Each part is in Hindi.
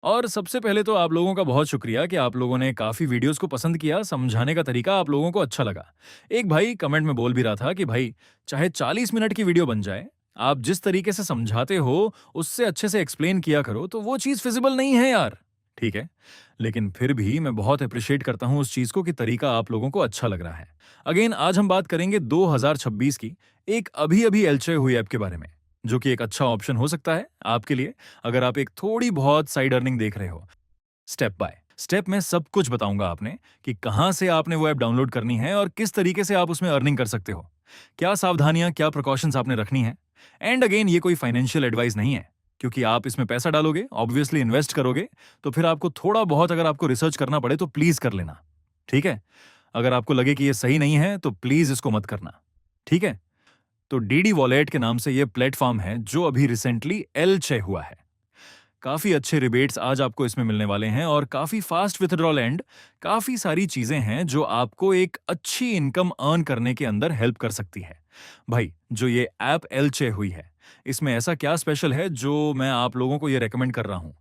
और सबसे पहले तो आप लोगों का बहुत शुक्रिया कि आप लोगों ने काफ़ी वीडियोस को पसंद किया, समझाने का तरीका आप लोगों को अच्छा लगा। एक भाई कमेंट में बोल भी रहा था कि भाई चाहे 40 मिनट की वीडियो बन जाए, आप जिस तरीके से समझाते हो, उससे अच्छे से एक्सप्लेन किया करो, तो वो चीज़ फिज़िबल नहीं है यार। ठीक है, लेकिन फिर भी मैं बहुत एप्रिशिएट करता हूँ उस चीज़ को कि तरीका आप लोगों को अच्छा लग रहा है। अगेन आज हम बात करेंगे 2026 की एक अभी-अभी एल्चे हुई ऐप के बारे में, जो कि एक अच्छा ऑप्शन हो सकता है आपके लिए, अगर आप एक थोड़ी बहुत साइड अर्निंग देख रहे हो। स्टेप बाय स्टेप मैं सब कुछ बताऊंगा आपने कि कहां से आपने वो ऐप डाउनलोड करनी है और किस तरीके से आप उसमें अर्निंग कर सकते हो। क्या सावधानियां, क्या प्रिकॉशंस आपने रखनी है। एंड अगेन ये कोई फाइनेंशियल एडवाइस नहीं है, क्योंकि आप इसमें पैसा डालोगे, ऑब्वियसली इन्वेस्ट करोगे, तो फिर आपको थोड़ा बहुत अगर आपको रिसर्च करना पड़े तो प्लीज कर लेना। ठीक है, अगर आपको लगे कि ये सही नहीं है तो प्लीज इसको मत करना। ठीक है, तो डीडी वॉलेट के नाम से ये प्लेटफॉर्म है जो अभी रिसेंटली एल हुआ है। काफ़ी अच्छे रिबेट्स आज आपको इसमें मिलने वाले हैं और काफ़ी फास्ट विथड्रॉल एंड काफ़ी सारी चीज़ें हैं जो आपको एक अच्छी इनकम अर्न करने के अंदर हेल्प कर सकती है। भाई, जो ये ऐप एलचे हुई है, इसमें ऐसा क्या स्पेशल है जो मैं आप लोगों को ये रेकमेंड कर रहा हूँ?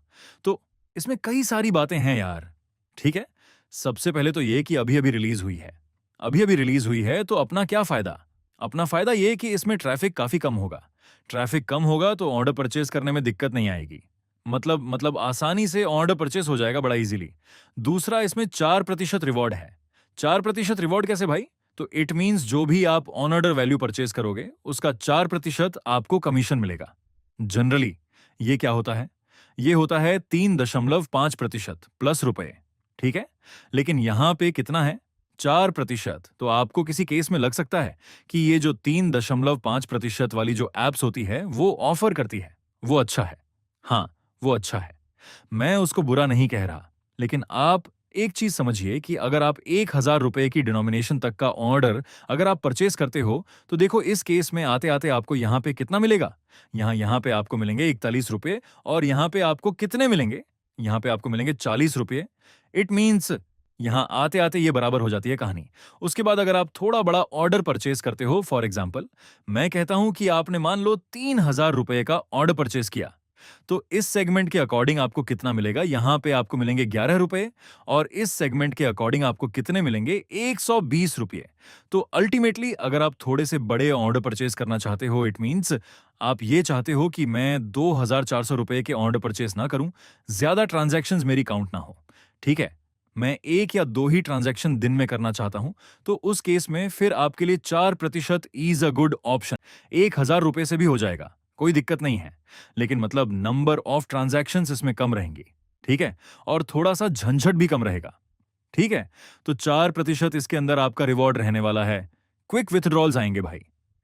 तो इसमें कई सारी बातें हैं यार। ठीक है? सबसे पहले तो ये कि अभी-अभी रिलीज़ हुई है। अभी-अभी रिलीज़ हुई है तो अपना क्या फ़ायदा? अपना फ़ायदा ये कि इसमें ट्रैफ़िक काफ़ी कम होगा। ट्रैफ़िक कम होगा तो ऑर्डर परचेज़ करने में दिक्कत नहीं आएगी। मतलब आसानी से ऑर्डर परचेस हो जाएगा बड़ा इजीली। दूसरा, इसमें 4% रिवॉर्ड है। 4% रिवॉर्ड कैसे भाई? तो इट मीन्स जो भी आप ऑन ऑर्डर वैल्यू परचेस करोगे, उसका 4% आपको कमीशन मिलेगा। जनरली ये क्या होता है? ये होता है 3.5% प्लस रुपए। ठीक है? लेकिन यहां पे कितना है? 4%। तो आपको किसी केस में लग सकता है कि ये जो 3.5% वाली जो एप्स होती है, वो ऑफर करती है, वो अच्छा है। हाँ, वो अच्छा है। मैं उसको बुरा नहीं कह रहा, लेकिन आप एक चीज समझिए कि अगर आप 1,000 रुपए की डिनोमिनेशन तक का ऑर्डर अगर आप परचेस करते हो, तो देखो इस केस में आते-आते आपको यहाँ पे कितना मिलेगा? यहाँ यहाँ पे आपको मिलेंगे 41 रुपए और यहाँ पे आपको कितने मिलेंगे? यहाँ पे आपको मिलेंगे 40 रुपए। इट मीन्स यहाँ आते-आते ये बराबर हो जाती है कहानी। उसके बाद अगर आप थोड़ा बड़ा ऑर्डर परचेस करते हो, फॉर एग्जाम्पल मैं कहता हूं कि आपने मान लो 3,000 रुपए का ऑर्डर परचेस किया, तो इस सेगमेंट के अकॉर्डिंग आपको कितना मिलेगा? यहां पे आपको मिलेंगे 11 रुपए और इस सेगमेंट के अकॉर्डिंग आपको कितने मिलेंगे? 120 रुपए। तो अल्टीमेटली अगर आप थोड़े से बड़े ऑर्डर परचेस करना चाहते हो, इट मीन्स आप ये चाहते हो कि मैं 2,400 रुपए के ऑर्डर परचेस ना करूं, ज्यादा ट्रांजैक्शंस मेरी काउंट ना हो। ठीक है, मैं एक या दो ही ट्रांजैक्शन दिन में करना चाहता हूं, तो उस केस में फिर आपके लिए 4% इज अ गुड ऑप्शन। 1,000 रुपए से भी हो जाएगा, कोई दिक्कत नहीं है। लेकिन मतलब नंबर ऑफ ट्रांजैक्शंस इसमें कम रहेंगी। ठीक है, और थोड़ा सा झंझट भी कम रहेगा। ठीक है, तो 4% इसके अंदर आपका रिवॉर्ड रहने वाला है। क्विक विथड्रॉल्स आएंगे भाई।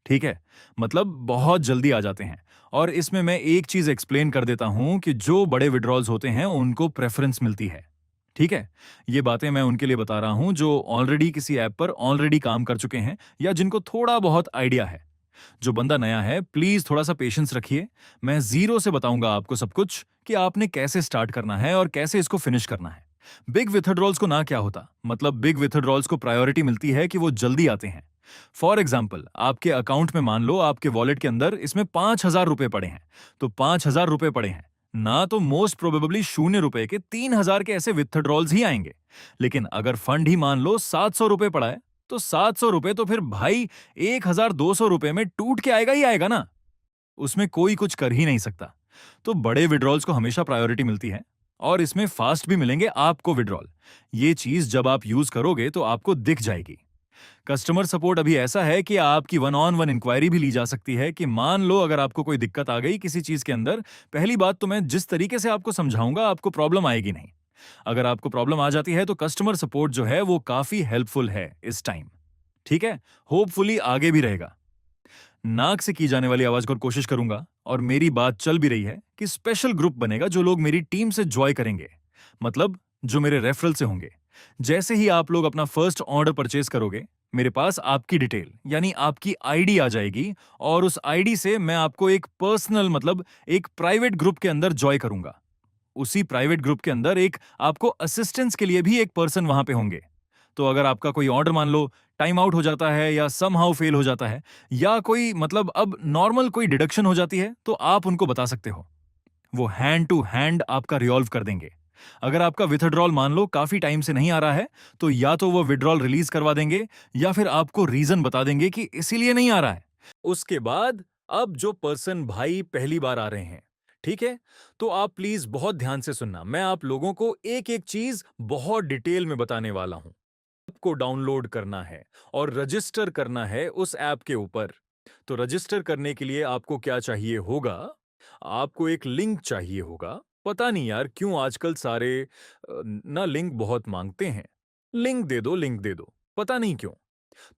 ठीक है, मतलब बहुत जल्दी आ जाते हैं। और इसमें मैं एक चीज एक्सप्लेन कर देता हूं कि जो बड़े विड्रॉल्स होते हैं उनको प्रेफरेंस मिलती है। ठीक है, ये बातें मैं उनके लिए बता रहा हूं जो ऑलरेडी किसी ऐप पर ऑलरेडी काम कर चुके हैं या जिनको थोड़ा बहुत आइडिया है। जो बंदा नया है, प्लीज थोड़ा सा पेशेंस रखिए। मैं जीरो से बताऊंगा आपको सब कुछ कि आपने कैसे स्टार्ट करना है और कैसे इसको फिनिश करना है। बिग विथड्रॉल्स को ना क्या होता, मतलब बिग विथड्रॉल्स को प्रायोरिटी मिलती है कि वो जल्दी आते हैं। फॉर एग्जाम्पल, आपके अकाउंट में मान लो आपके वॉलेट के अंदर इसमें 5,000 रुपए पड़े हैं, तो 5,000 रुपए पड़े हैं ना, तो मोस्ट प्रोबेबली 0 रुपए के 3,000 के ऐसे विथड्रॉल्स ही आएंगे। लेकिन अगर फंड ही मान लो 700 रुपए पड़ा है, तो 700 रुपए तो फिर भाई 1,200 रुपए में टूट के आएगा ही आएगा ना। उसमें कोई कुछ कर ही नहीं सकता। तो बड़े विड्रॉल्स को हमेशा प्रायोरिटी मिलती है और इसमें फास्ट भी मिलेंगे आपको विड्रॉल। ये चीज जब आप यूज करोगे तो आपको दिख जाएगी। कस्टमर सपोर्ट अभी ऐसा है कि आपकी वन ऑन वन इंक्वायरी भी ली जा सकती है कि मान लो अगर आपको कोई दिक्कत आ गई किसी चीज के अंदर, पहली बात तो मैं जिस तरीके से आपको समझाऊंगा आपको प्रॉब्लम आएगी नहीं। अगर आपको प्रॉब्लम आ जाती है तो कस्टमर सपोर्ट जो है वो काफी हेल्पफुल है इस टाइम। ठीक है, होपफुली आगे भी रहेगा। नाक से की जाने वाली आवाज को कोशिश करूंगा और मेरी बात चल भी रही है कि स्पेशल ग्रुप बनेगा जो लोग मेरी टीम से जॉय करेंगे, मतलब जो मेरे रेफरल से होंगे। जैसे ही आप लोग अपना फर्स्ट ऑर्डर परचेज करोगे, मेरे पास आपकी डिटेल यानी आपकी आईडी आ जाएगी और उस आईडी से मैं आपको एक पर्सनल मतलब एक प्राइवेट ग्रुप के अंदर जॉय करूंगा। उसी प्राइवेट ग्रुप के अंदर एक आपको असिस्टेंस के लिए भी एक पर्सन वहां पे होंगे। तो अगर आपका कोई ऑर्डर मान लो टाइम आउट हो जाता है या समहाउ फेल हो जाता है या कोई मतलब अब नॉर्मल कोई डिडक्शन हो जाती है, तो आप उनको बता सकते हो। वो हैंड टू हैंड आपका रिजॉल्व कर देंगे। अगर आपका विथड्रॉल मान लो काफी टाइम से नहीं आ रहा है, तो या तो वो विड्रॉल रिलीज करवा देंगे या फिर आपको रीजन बता देंगे कि इसीलिए नहीं आ रहा है। उसके बाद अब जो पर्सन भाई पहली बार आ रहे हैं, ठीक है, तो आप प्लीज बहुत ध्यान से सुनना। मैं आप लोगों को एक एक चीज बहुत डिटेल में बताने वाला हूं। को डाउनलोड करना है और रजिस्टर करना है उस ऐप के ऊपर। तो रजिस्टर करने के लिए आपको क्या चाहिए होगा? आपको एक लिंक चाहिए होगा। पता नहीं यार क्यों आजकल सारे ना लिंक बहुत मांगते हैं। लिंक दे दो, लिंक दे दो, पता नहीं क्यों।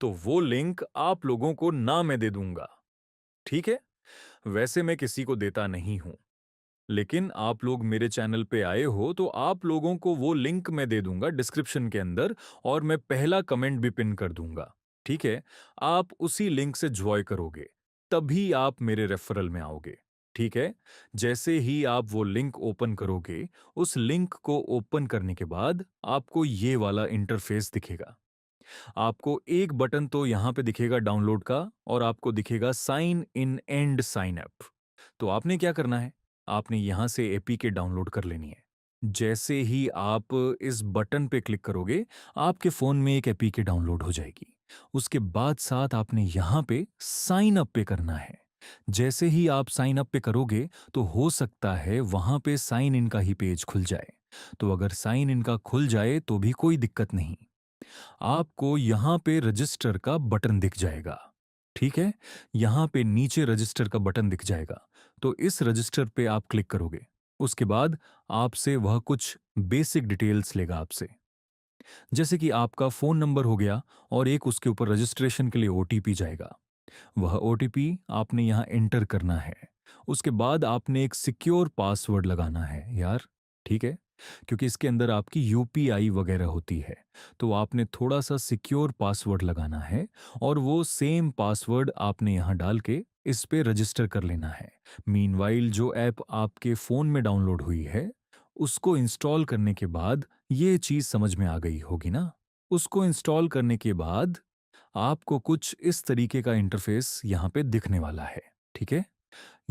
तो वो लिंक आप लोगों को ना मैं दे दूंगा, ठीक है? वैसे मैं किसी को देता नहीं हूं, लेकिन आप लोग मेरे चैनल पे आए हो तो आप लोगों को वो लिंक मैं दे दूंगा डिस्क्रिप्शन के अंदर, और मैं पहला कमेंट भी पिन कर दूंगा, ठीक है? आप उसी लिंक से ज्वाइन करोगे, तभी आप मेरे रेफरल में आओगे, ठीक है? जैसे ही आप वो लिंक ओपन करोगे, उस लिंक को ओपन करने के बाद आपको ये वाला इंटरफेस दिखेगा। आपको एक बटन तो यहां पे दिखेगा डाउनलोड का, और आपको दिखेगा sign in and sign up. तो आपने क्या करना है? आपने यहां से एपीके डाउनलोड कर लेनी है। जैसे ही आप इस बटन पे क्लिक करोगे, आपके फोन में एक एपीके डाउनलोड हो जाएगी। उसके बाद साथ आपने यहां पे साइन अप पे करना है। जैसे ही आप साइन अप पे करोगे, तो हो सकता है वहां पे साइन इन का ही पेज खुल जाए। तो अगर साइन इन का खुल जाए तो भी कोई दिक्कत नहीं, आपको यहां पे रजिस्टर का बटन दिख जाएगा, ठीक है? यहां पे नीचे रजिस्टर का बटन दिख जाएगा। तो इस रजिस्टर पे आप क्लिक करोगे। उसके बाद आपसे वह कुछ बेसिक डिटेल्स लेगा आपसे, जैसे कि आपका फोन नंबर हो गया, और एक उसके ऊपर रजिस्ट्रेशन के लिए ओटीपी जाएगा। वह ओटीपी आपने यहां एंटर करना है। उसके बाद आपने एक सिक्योर पासवर्ड लगाना है यार, ठीक है? क्योंकि इसके अंदर आपकी यूपीआई वगैरह होती है, तो आपने थोड़ा सा सिक्योर पासवर्ड लगाना है, और वो सेम पासवर्ड आपने यहां डाल के इस पे रजिस्टर कर लेना है। मीनवाइल जो ऐप आपके फोन में डाउनलोड हुई है, उसको इंस्टॉल करने के बाद ये चीज समझ में आ गई होगी ना? उसको इंस्टॉल करने के बाद आपको कुछ इस तरीके का इंटरफेस यहाँ पे दिखने वाला है, ठीक है?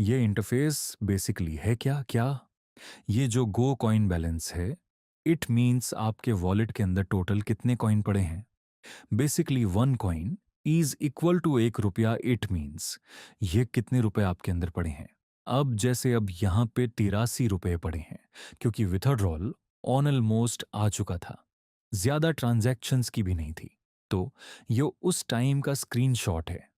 ये इंटरफेस बेसिकली है क्या क्या? ये जो गो कॉइन बैलेंस है, इट मीन्स आपके वॉलेट के अंदर टोटल कितने कॉइन पड़े हैं। Basically 1 coin is equal to 1 रुपया। इट मीन्स ये कितने रुपए आपके अंदर पड़े हैं। अब जैसे अब यहाँ पे 83 रुपए पड़े हैं, क्योंकि विथड्रॉल ऑन ऑलमोस्ट आ चुका था, ज्यादा ट्रांजैक्शंस की भी नहीं थी। तो ये उस टाइम का स्क्रीनशॉट है।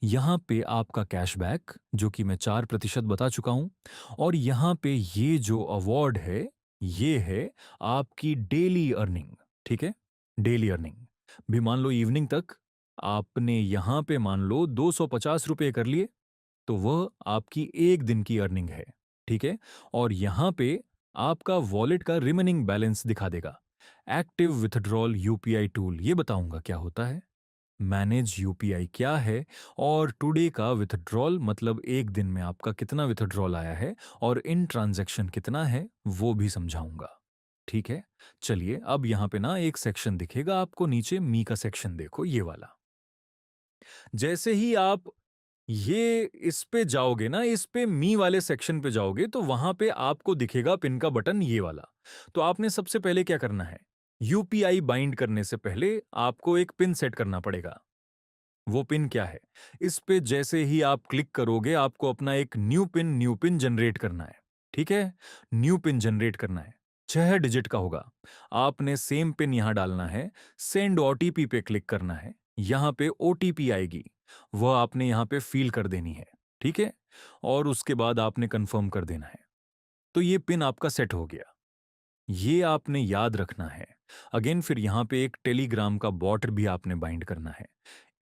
यहाँ पे आपका कैशबैक जो कि मैं 4% बता चुका हूँ, और यहाँ पे ये जो अवार्ड है, ये है आपकी डेली अर्निंग, ठीक है? डेली अर्निंग भी मान लो इवनिंग तक आपने यहाँ पे मान लो 250 रुपये कर लिए, तो वह आपकी एक दिन की अर्निंग है, ठीक है? और यहाँ पे आपका वॉलेट का रिमेनिंग बैलेंस दिखा देगा। एक्टिव विथड्रॉल यूपीआई टूल ये बताऊंगा क्या होता है, मैनेज यूपीआई क्या है, और टुडे का विथड्रॉल मतलब एक दिन में आपका कितना विथड्रॉल आया है और इन ट्रांजैक्शन कितना है वो भी समझाऊंगा, ठीक है? चलिए अब यहाँ पे ना एक सेक्शन दिखेगा आपको नीचे, मी का सेक्शन देखो ये वाला। जैसे ही आप ये इस पे जाओगे ना, इस पे मी वाले सेक्शन पे जाओगे, तो वहां पे आपको दिखेगा पिन का बटन ये वाला। तो आपने सबसे पहले क्या करना है, यूपीआई बाइंड करने से पहले आपको एक पिन सेट करना पड़ेगा। वो पिन क्या है? इस पे जैसे ही आप क्लिक करोगे, आपको अपना एक न्यू पिन जनरेट करना है, ठीक है? न्यू पिन जनरेट करना है, 6 डिजिट का होगा। आपने सेम पिन यहां डालना है, सेंड ओटीपी पे क्लिक करना है, यहां पे ओटीपी आएगी, वह आपने यहां पे फील कर देनी है, ठीक है? और उसके बाद आपने कंफर्म कर देना है। तो ये पिन आपका सेट हो गया, ये आपने याद रखना है। अगेन फिर यहाँ पे एक टेलीग्राम का बॉट भी आपने बाइंड करना है।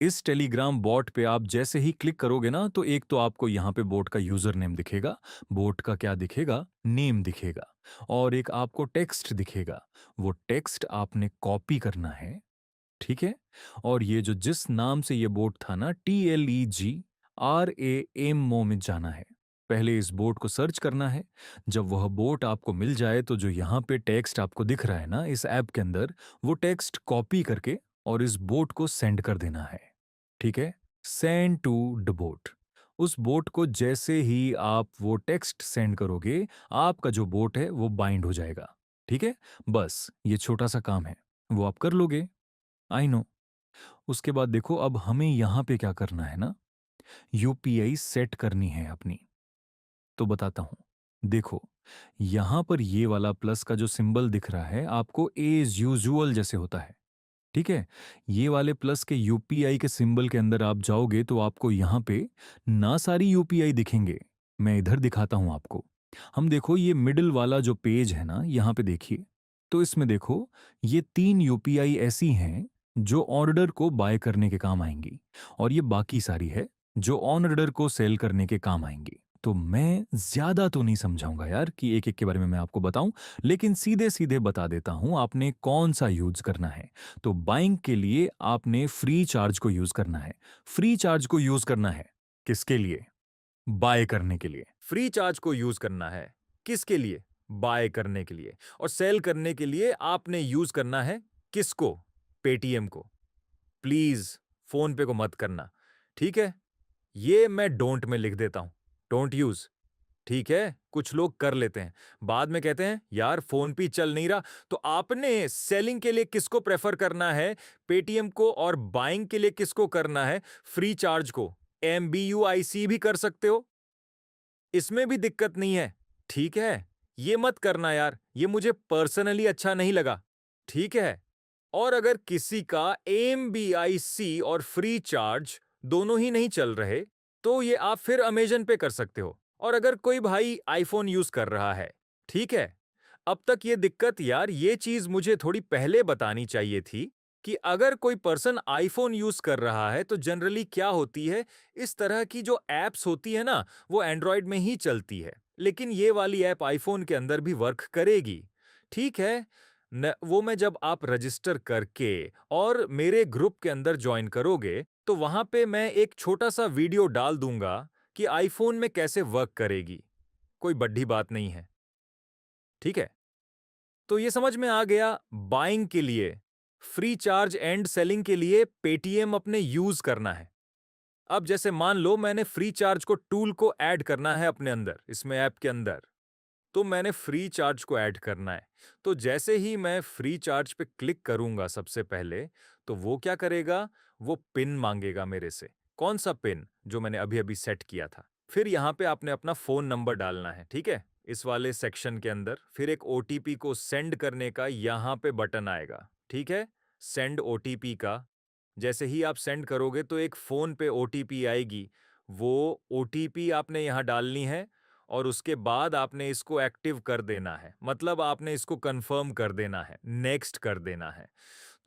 इस टेलीग्राम बॉट पे आप जैसे ही क्लिक करोगे ना, तो एक तो आपको यहाँ पे बोट का यूजर नेम दिखेगा, बोट का क्या दिखेगा, नेम दिखेगा, और एक आपको टेक्स्ट दिखेगा। वो टेक्स्ट आपने कॉपी करना है, ठीक है? और ये जो जिस नाम से ये बोट था ना, TLEGRAMO में जाना है। पहले इस बोट को सर्च करना है। जब वह बोट आपको मिल जाए, तो जो यहाँ पे टेक्स्ट आपको दिख रहा है ना इस ऐप के अंदर, वो टेक्स्ट कॉपी करके और इस बोट को सेंड कर देना है, ठीक है? Send to the bot. उस बोट को जैसे ही आप वो टेक्स्ट सेंड करोगे, आपका जो बोट है वो बाइंड हो जाएगा। ठीक है? बस ये छोटा-सा काम है, वो आप कर लोगे। I know. उसके बाद देखो अब हमें यहाँ पे क्या करना है ना, यूपीआई सेट करनी है अपनी। तो बताता हूँ। देखो, यहाँ पर ये वाला प्लस का जो सिंबल दिख रहा है आपको एज़ यूजुअल जैसे होता है। ठीक है? ये वाले प्लस के यूपीआई के सिंबल के अंदर आप जाओगे तो आपको यहाँ पे ना सारी यूपीआई दिखेंगे। मैं इधर दिखाता हूँ आपको। हम देखो ये मिडल वाला जो पेज है ना, यहाँ पे देखिए। तो इसमें देखो ये 3 यूपीआई ऐसी हैं जो ऑर्डर को बाय करने के काम आएँगी और ये बाकी सारी है जो ऑन ऑर्डर को सेल करने के काम आएँगी। तो मैं ज़्यादा तो नहीं समझाऊँगा यार कि एक-एक के बारे में मैं आपको बताऊँ, लेकिन सीधे-सीधे बता देता हूँ आपने कौन-सा यूज़ करना है। तो बाइंग के लिए आपने फ्री चार्ज को यूज करना है। फ्री चार्ज को यूज करना है किसके लिए? बाय करने के लिए। फ्री चार्ज को यूज करना है किसके लिए? बाय करने के लिए। और सेल करने के लिए आपने यूज करना है किसको? पेटीएम को। प्लीज फोन पे को मत करना, ठीक है? ये मैं डोंट में लिख देता हूं, डोंट यूज। ठीक है, कुछ लोग कर लेते हैं, बाद में कहते हैं यार फोन पे चल नहीं रहा। तो आपने सेलिंग के लिए किसको प्रेफर करना है? पेटीएम को। और बाइंग के लिए किसको करना है? फ्री चार्ज को। MBUIC भी कर सकते हो, इसमें भी दिक्कत नहीं है। ठीक है, ये मत करना यार, ये मुझे पर्सनली अच्छा नहीं लगा। ठीक है। और अगर किसी का MBIC और फ्री चार्ज दोनों ही नहीं चल रहे, तो ये आप फिर अमेजन पे कर सकते हो। और अगर कोई भाई आईफोन यूज कर रहा है, ठीक है, अब तक ये दिक्कत यार, ये चीज मुझे थोड़ी पहले बतानी चाहिए थी कि अगर कोई पर्सन आईफोन यूज कर रहा है तो जनरली क्या होती है, इस तरह की जो एप्स होती है ना, वो एंड्रॉयड में ही चलती है, लेकिन ये वाली ऐप आईफोन के अंदर भी वर्क करेगी। ठीक है न, वो मैं जब आप रजिस्टर करके और मेरे ग्रुप के अंदर ज्वाइन करोगे तो वहां पे मैं एक छोटा सा वीडियो डाल दूंगा कि आईफोन में कैसे वर्क करेगी। कोई बड़ी बात नहीं है, ठीक है? तो ये समझ में आ गया, बाइंग के लिए फ्री चार्ज एंड सेलिंग के लिए पेटीएम अपने यूज करना है। अब जैसे मान लो मैंने फ्री चार्ज को टूल को ऐड करना है अपने अंदर, इसमें ऐप के अंदर, तो मैंने फ्री चार्ज को ऐड करना है। तो जैसे ही मैं फ्री चार्ज पे क्लिक करूंगा सबसे पहले, तो वो क्या करेगा? वो पिन मांगेगा मेरे से। कौन सा पिन? जो मैंने अभी अभी सेट किया था। फिर यहाँ पे आपने अपना फोन नंबर डालना है, ठीक है, इस वाले सेक्शन के अंदर। फिर एक ओटीपी को सेंड करने का यहाँ पे बटन आएगा, ठीक है, सेंड ओटीपी का। जैसे ही आप सेंड करोगे तो एक फोन पे ओटीपी आएगी, वो ओटीपी आपने यहाँ डालनी है और उसके बाद आपने इसको एक्टिव कर देना है, मतलब आपने इसको कंफर्म कर देना है, नेक्स्ट कर देना है।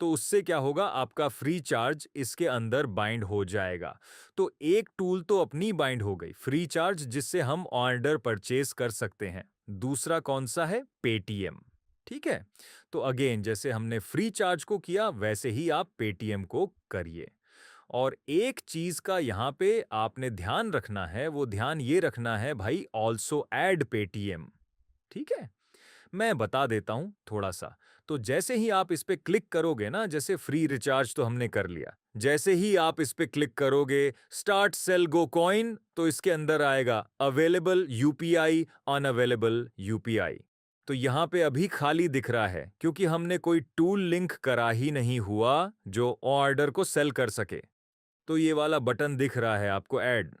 तो उससे क्या होगा, आपका फ्री चार्ज इसके अंदर बाइंड हो जाएगा। तो एक टूल तो अपनी बाइंड हो गई, फ्री चार्ज, जिससे हम ऑर्डर परचेज कर सकते हैं। दूसरा कौन सा है? पेटीएम। ठीक है, तो अगेन जैसे हमने फ्री चार्ज को किया वैसे ही आप पेटीएम को करिए। और एक चीज का यहाँ पे आपने ध्यान रखना है, वो ध्यान ये रखना है भाई, ऑल्सो ऐड पेटीएम। ठीक है, मैं बता देता हूं थोड़ा सा। तो जैसे ही आप इस पे क्लिक करोगे ना, जैसे फ्री रिचार्ज तो हमने कर लिया, जैसे ही आप इस पे क्लिक करोगे स्टार्ट सेल गो कॉइन, तो इसके अंदर आएगा अवेलेबल यूपीआई, अनअवेलेबल यूपीआई। तो यहां पे अभी खाली दिख रहा है क्योंकि हमने कोई टूल लिंक करा ही नहीं हुआ जो ऑर्डर को सेल कर सके। तो ये वाला बटन दिख रहा है आपको, ऐड,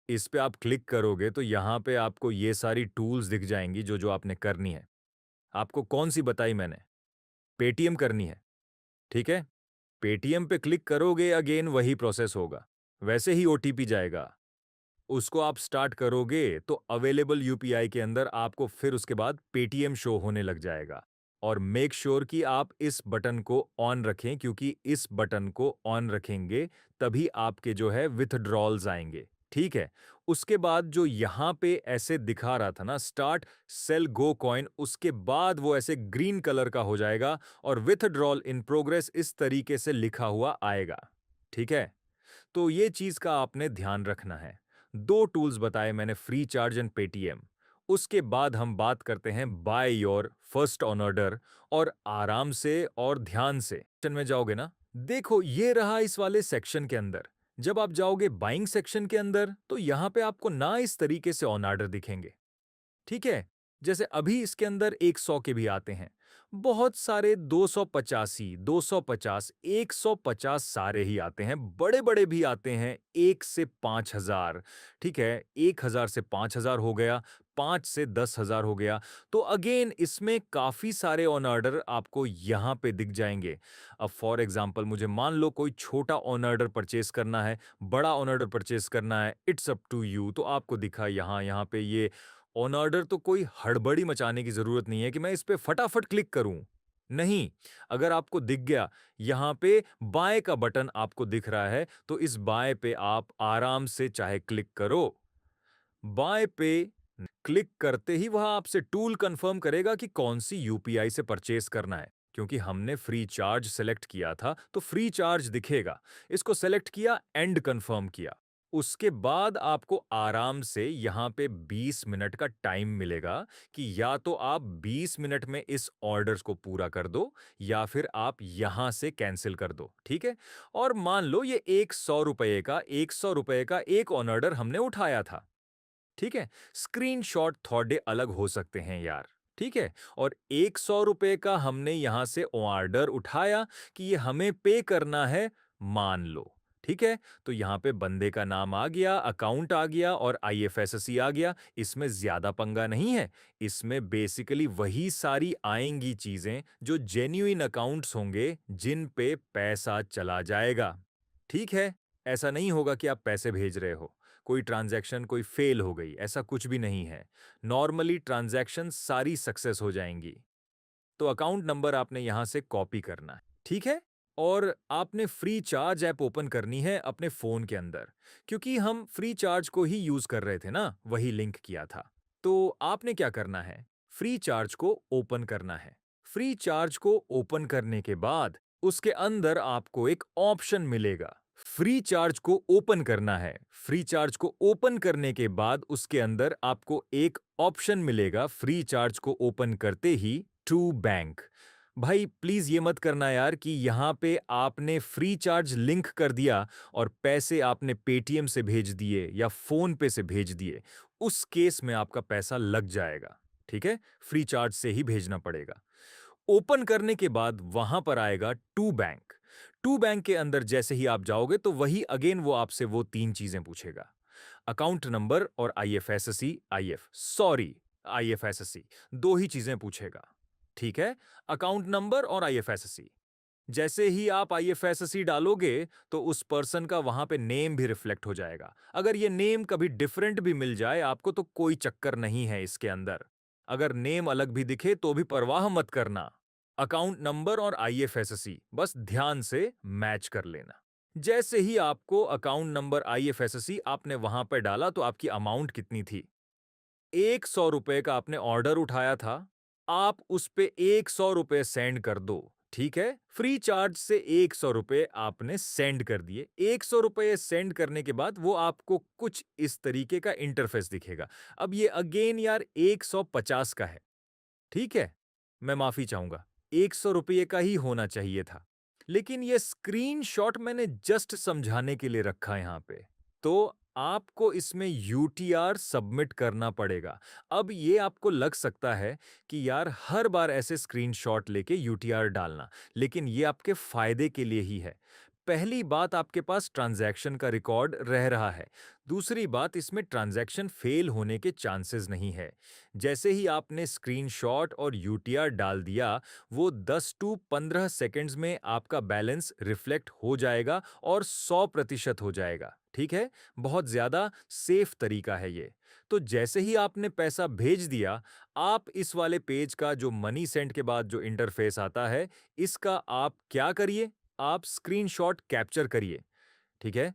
इस पे आप क्लिक करोगे तो यहाँ पे आपको ये सारी टूल्स दिख जाएंगी जो जो आपने करनी है। आपको कौन सी बताई मैंने? पेटीएम करनी है, ठीक है? पेटीएम पे क्लिक करोगे, अगेन वही प्रोसेस होगा, वैसे ही ओटीपी जाएगा, उसको आप स्टार्ट करोगे तो अवेलेबल यूपीआई के अंदर आपको फिर उसके बाद पेटीएम शो होने लग जाएगा। और मेक श्योर कि आप इस बटन को ऑन रखें, क्योंकि इस बटन को ऑन रखेंगे तभी आपके जो है विथड्रॉल्स आएंगे। ठीक है, उसके बाद जो यहाँ पे ऐसे दिखा रहा था ना, स्टार्ट सेल गो कॉइन, उसके बाद वो ऐसे ग्रीन कलर का हो जाएगा और विथड्रॉल इन प्रोग्रेस इस तरीके से लिखा हुआ आएगा। ठीक है, तो ये चीज का आपने ध्यान रखना है। दो टूल्स बताए मैंने, फ्री चार्ज एंड पेटीएम। उसके बाद हम बात करते हैं by your first on order. और आराम से और ध्यान से सेक्शन में जाओगे ना, देखो ये रहा इस वाले सेक्शन के अंदर, जब आप जाओगे बाइंग सेक्शन के अंदर तो यहाँ पे आपको ना इस तरीके से ऑन ऑर्डर दिखेंगे, ठीक है? जैसे अभी इसके अंदर 100 के भी आते हैं। बहुत सारे 285, 250, 150 सारे ही आते हैं, बड़े-बड़े भी आते हैं 1 से 5000, ठीक है? 1000 से 5000 हो गया, 5 से 10,000 हो गया। तो अगेन इसमें काफ़ी सारे ऑन ऑर्डर आपको यहाँ पे दिख जाएँगे। अब फॉर एग्ज़ाम्पल मुझे मान लो कोई छोटा ऑन ऑर्डर परचेज़ करना है, बड़ा ऑन ऑर्डर परचेज़ करना है, इट्स अप टू यू। तो आपको दिखा यहाँ पे ये ऑन ऑर्डर, तो कोई हड़बड़ी मचाने की ज़रूरत नहीं है कि मैं इस पे फटाफट क्लिक करूँ। नहीं, अगर आपको दिख गया, यहाँ पे बाएँ का बटन आपको दिख रहा है, तो इस बाएँ पे आप आराम से चाहे क्लिक करो। बाएँ पे क्लिक करते ही वह आपसे टूल कंफर्म करेगा कि कौन सी यूपीआई से परचेज़ करना है। क्योंकि हमने फ्री चार्ज सेलेक्ट किया था, तो फ्री चार्ज दिखेगा। इसको सेलेक्ट किया, एंड कंफर्म किया। उसके बाद आपको आराम से यहाँ पे 20 मिनट का टाइम मिलेगा कि या तो आप 20 मिनट में इस ऑर्डर्स को पूरा कर दो या फिर आप यहाँ से कैंसिल कर दो, ठीक है? और मान लो ये 100 रुपए का एक ऑन ऑर्डर हमने उठाया था, ठीक है? स्क्रीनशॉट थोड़े अलग हो सकते हैं यार, ठीक है? और 100 रुपए का हमने यहाँ से ऑर्डर उठाया कि ये हमें पे करना है, मान लो, ठीक है? तो यहाँ पे बंदे का नाम आ गया, अकाउंट आ गया और आईएफएससी आ गया। इसमें ज़्यादा पंगा नहीं है। इसमें बेसिकली वही सारी आएँगी चीज़ें जो जेन्युइन अकाउंट्स होंगे, जिन पे पैसा चला जाएगा, ठीक है? ऐसा नहीं होगा कि आप पैसे भेज रहे हो, कोई ट्रांजैक्शन कोई फेल हो गई, ऐसा कुछ भी नहीं है। नॉर्मली ट्रांजैक्शन सारी सक्सेस हो जाएंगी। तो अकाउंट नंबर आपने यहाँ से कॉपी करना है, ठीक है? और आपने फ्री चार्ज ऐप ओपन करनी है अपने फ़ोन के अंदर, क्योंकि हम फ्री चार्ज को ही यूज़ कर रहे थे ना, वही लिंक किया था। तो आपने क्या करना है? फ्री चार्ज को ओपन करना है। फ्री चार्ज को ओपन करने के बाद उसके अंदर आपको एक ऑप्शन मिलेगा। फ्री चार्ज को ओपन करना है। फ्री चार्ज को ओपन करने के बाद उसके अंदर आपको एक ऑप्शन मिलेगा फ्री चार्ज को ओपन करते ही, टू बैंक। भाई प्लीज ये मत करना यार कि यहाँ पे आपने फ्री चार्ज लिंक कर दिया और पैसे आपने पेटीएम से भेज दिए या फोन पे से भेज दिए। उस केस में आपका पैसा लग जाएगा, ठीक है? फ्री चार्ज से ही भेजना पड़ेगा। ओपन करने के बाद वहां पर आएगा टू बैंक। टू बैंक के अंदर जैसे ही आप जाओगे तो वही अगेन वो आपसे वो तीन चीजें पूछेगा, अकाउंट नंबर और आईएफएससी, आईएफएससी दो ही चीजें पूछेगा, ठीक है? अकाउंट नंबर और आईएफएससी। जैसे ही आप आईएफएससी डालोगे तो उस पर्सन का वहां पे नेम भी रिफ्लेक्ट हो जाएगा। अगर ये नेम कभी डिफरेंट भी मिल जाए आपको तो कोई चक्कर नहीं है इसके अंदर। अगर नेम अलग भी दिखे तो भी परवाह मत करना। अकाउंट नंबर और आईएफएससी बस ध्यान से मैच कर लेना। जैसे ही आपको अकाउंट नंबर आईएफएससी आपने वहां पर डाला तो आपकी अमाउंट कितनी थी? 100 रुपए का आपने ऑर्डर उठाया था, आप उस पे 100 रुपए सेंड कर दो, ठीक है? फ्री चार्ज से 100 रुपए आपने सेंड कर दिए। 100 रुपए सेंड करने के बाद वो आपको कुछ इस तरीके का इंटरफेस दिखेगा। अब ये अगेन यार 150 का है, ठीक है? मैं माफी चाहूंगा, 100 रुपये का ही होना चाहिए था। लेकिन ये स्क्रीनशॉट मैंने जस्ट समझाने के लिए रखा यहाँ पे। तो आपको इसमें यूटीआर सबमिट करना पड़ेगा। अब ये आपको लग सकता है कि यार हर बार ऐसे स्क्रीनशॉट लेके यूटीआर डालना, लेकिन ये आपके फायदे के लिए ही है। पहली बात, आपके पास ट्रांजैक्शन का रिकॉर्ड रह रहा है। दूसरी बात, इसमें ट्रांजैक्शन फेल होने के चांसेस नहीं है। जैसे ही आपने स्क्रीनशॉट और यूटीआर डाल दिया, वो 10 टू 15 सेकंड्स में आपका बैलेंस रिफ्लेक्ट हो जाएगा और 100% हो जाएगा, ठीक है? बहुत ज़्यादा सेफ तरीका है ये। तो जैसे ही आपने पैसा भेज दिया, आप इस वाले पेज का जो मनी सेंड के बाद जो इंटरफेस आता है, इसका आप क्या करिए, आप स्क्रीनशॉट कैप्चर करिए, ठीक है?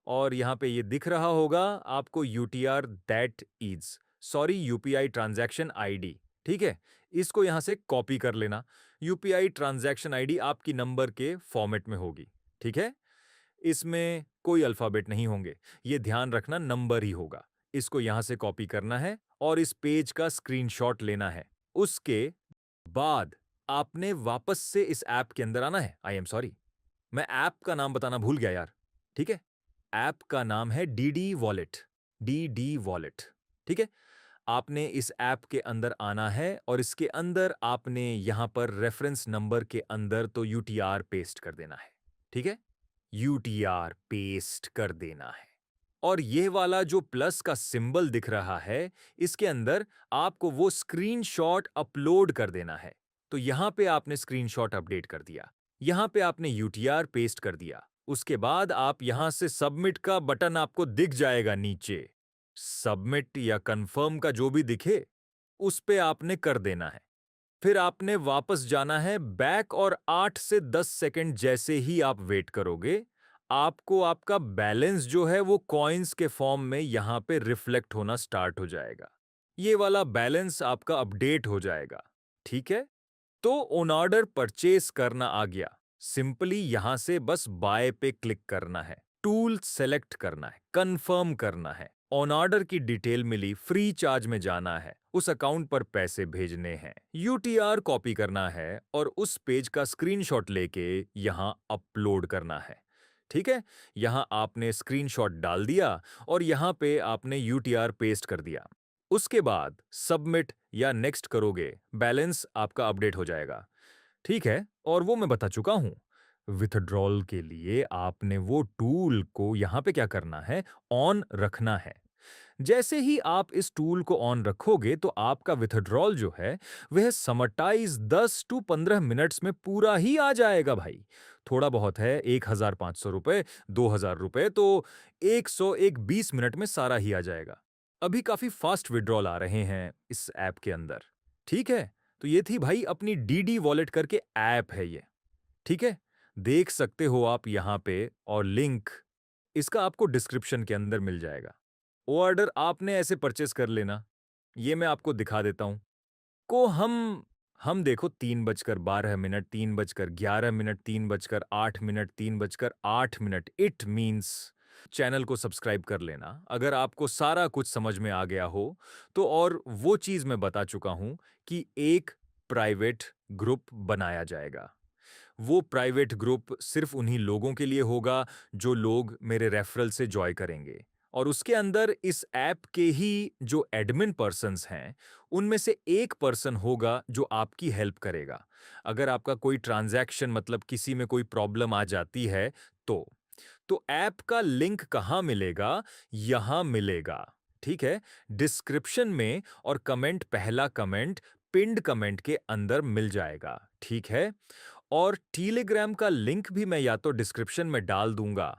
और यहाँ पे ये दिख रहा होगा आपको UTR that is, sorry UPI transaction ID, ठीक है? इसको यहाँ से कॉपी कर लेना। यूपीआई ट्रांजैक्शन आईडी आपकी नंबर के फॉर्मेट में होगी, ठीक है? इसमें कोई अल्फाबेट नहीं होंगे, ये ध्यान रखना, नंबर ही होगा। इसको यहाँ से कॉपी करना है और इस पेज का स्क्रीनशॉट लेना है। उसके बाद आपने वापस से इस ऐप के अंदर आना है। आई एम सॉरी, मैं ऐप का नाम बताना भूल गया यार, ठीक है? ऐप का नाम है डीडी वॉलेट, डीडी वॉलेट। ठीक है, आपने इस ऐप के अंदर आना है और इसके अंदर आपने यहाँ पर रेफरेंस नंबर के अंदर तो यूटीआर पेस्ट कर देना है। ठीक है, यूटीआर पेस्ट कर देना है। और ये वाला जो प्लस का सिंबल दिख रहा है, इसके अंदर आपको वो स्क्रीनशॉट अपलोड कर देना है। तो यहां पे आपने स्क्रीनशॉट अपडेट कर दिया, यहां पे आपने यूटीआर पेस्ट कर दिया। उसके बाद आप यहां से सबमिट का बटन आपको दिख जाएगा नीचे। सबमिट या कंफर्म का जो भी दिखे, उस पे आपने कर देना है। फिर आपने वापस जाना है बैक और 8 से 10 सेकंड जैसे ही आप वेट करोगे, आपको आपका बैलेंस जो है वो कॉइन्स के फॉर्म में यहां पे रिफ्लेक्ट होना स्टार्ट हो जाएगा। ये वाला बैलेंस आपका अपडेट हो जाएगा। ठीक है, तो ऑन ऑर्डर परचेस करना आ गया। सिंपली यहां से बस बाय पे क्लिक करना है, टूल सेलेक्ट करना है, कंफर्म करना है, ऑन ऑर्डर की डिटेल मिली, फ्री चार्ज में जाना है, उस अकाउंट पर पैसे भेजने हैं, यूटीआर कॉपी करना है और उस पेज का स्क्रीनशॉट लेके यहां अपलोड करना है। ठीक है, यहां आपने स्क्रीनशॉट डाल दिया और यहां पे आपने यूटीआर पेस्ट कर दिया। उसके बाद सबमिट या नेक्स्ट करोगे, बैलेंस आपका अपडेट हो जाएगा। ठीक है, और वो मैं बता चुका हूं। विथड्रॉल के लिए आपने वो टूल को यहां पे क्या करना है, ऑन रखना है। जैसे ही आप इस टूल को ऑन रखोगे तो आपका विथड्रॉल जो है वह समटाइज 10 टू 15 मिनट्स में पूरा ही आ जाएगा भाई। थोड़ा बहुत है 1500 रुपए, 2000 रुपए, तो 120 मिनट में सारा ही आ जाएगा। अभी काफी फास्ट विड्रॉल आ रहे हैं इस ऐप के अंदर। ठीक है, तो ये थी भाई अपनी डीडी वॉलेट करके ऐप है ये। ठीक है, देख सकते हो आप यहाँ पे, और लिंक इसका आपको डिस्क्रिप्शन के अंदर मिल जाएगा। ऑर्डर आपने ऐसे परचेस कर लेना। ये मैं आपको दिखा देता हूं को हम देखो 3:12, 3:11, 3:08, 3:08, इट मींस चैनल को सब्सक्राइब कर लेना अगर आपको सारा कुछ समझ में आ गया हो तो। और वो चीज मैं बता चुका हूं कि एक प्राइवेट ग्रुप बनाया जाएगा। वो प्राइवेट ग्रुप सिर्फ उन्हीं लोगों के लिए होगा जो लोग मेरे रेफरल से जॉय करेंगे। और उसके अंदर इस ऐप के ही जो एडमिन पर्सन्स हैं, उनमें से एक पर्सन होगा जो आपकी हेल्प करेगा। अगर आपका कोई ट्रांजैक्शन मतलब किसी में कोई प्रॉब्लम आ जाती है तो ऐप का लिंक कहाँ मिलेगा? यहां मिलेगा। ठीक है, डिस्क्रिप्शन में, और कमेंट, पहला कमेंट पिंड कमेंट के अंदर मिल जाएगा। ठीक है, और टेलीग्राम का लिंक भी मैं या तो डिस्क्रिप्शन में डाल दूंगा